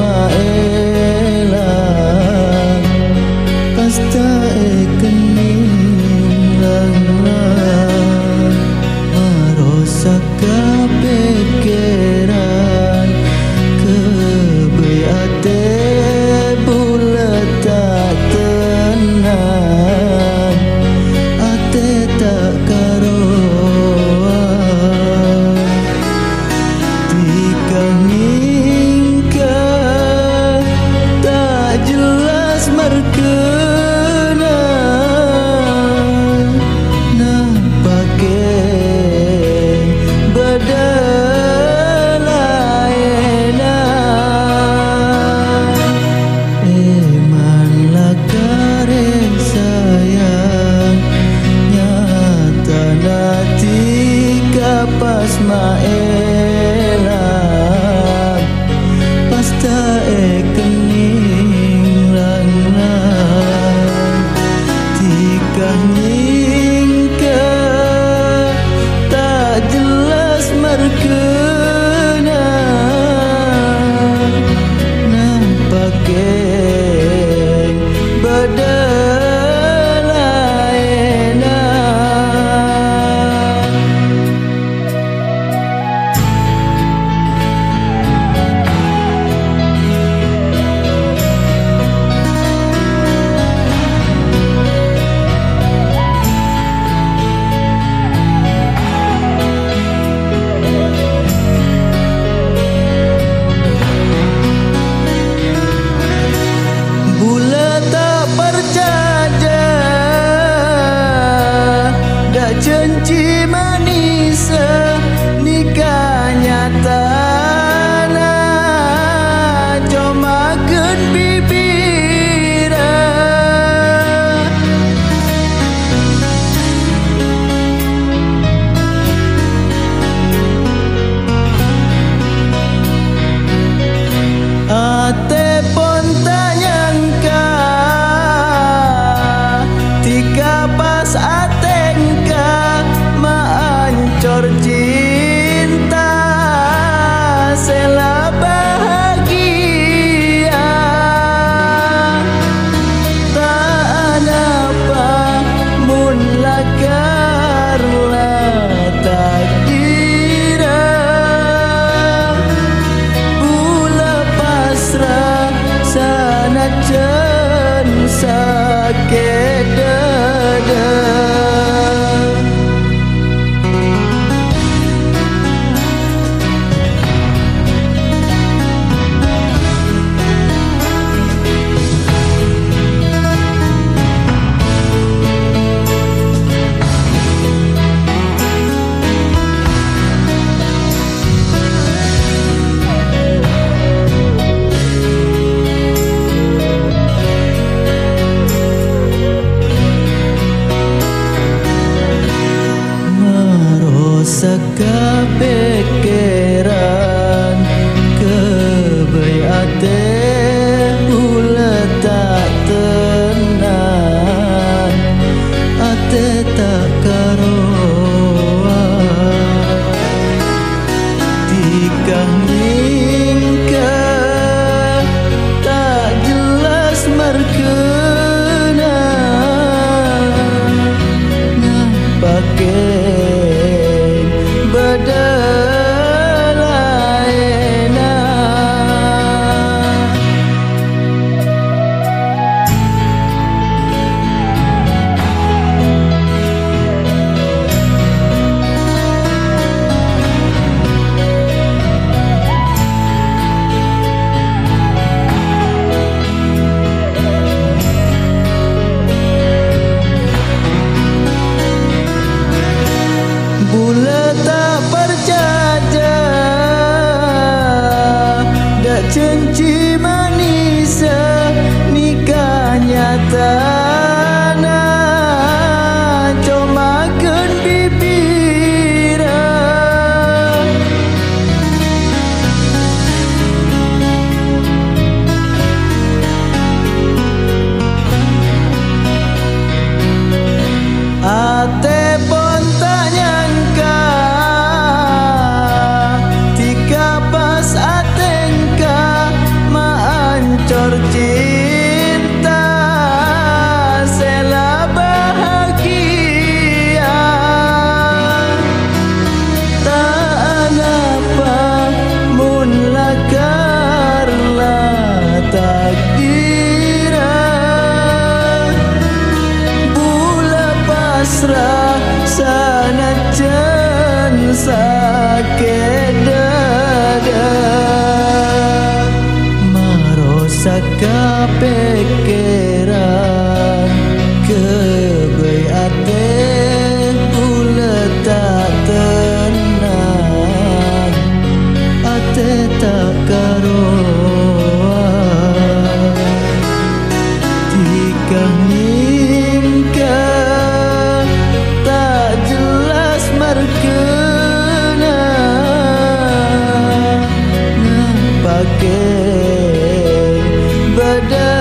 maelan pasta kening lang merosak kepikiran kebeate bulat tak tenang ate tak karuan dikangingka tak jelas merkena nampake bedalaena emanlah kare sayang nyata nanti kapas maelan pasta kening lang dikangingka tak jelas merkena nampake bedalaena. Bulan tak percaya dak janji manis nikah nyata cuma ken bibir ate pun tak nyangka tika pas atengka maancor cinta sela bahagia tak ada apa mun lakarlah takdira bula pasrah sanajan sakit dada. Saka pikiran kebayate bulat tak tenang ate tak karuan dikangingka tak jelas merkena nampake bedalaena. Bulan tak percaya dak janji manis nikah nyata cuma ken bibir ate pun tak nyangka tika pas atengka saka pikiran kebai ate ulet tak tenang ate tak karuan tikah ningka tak jelas markena pakai badan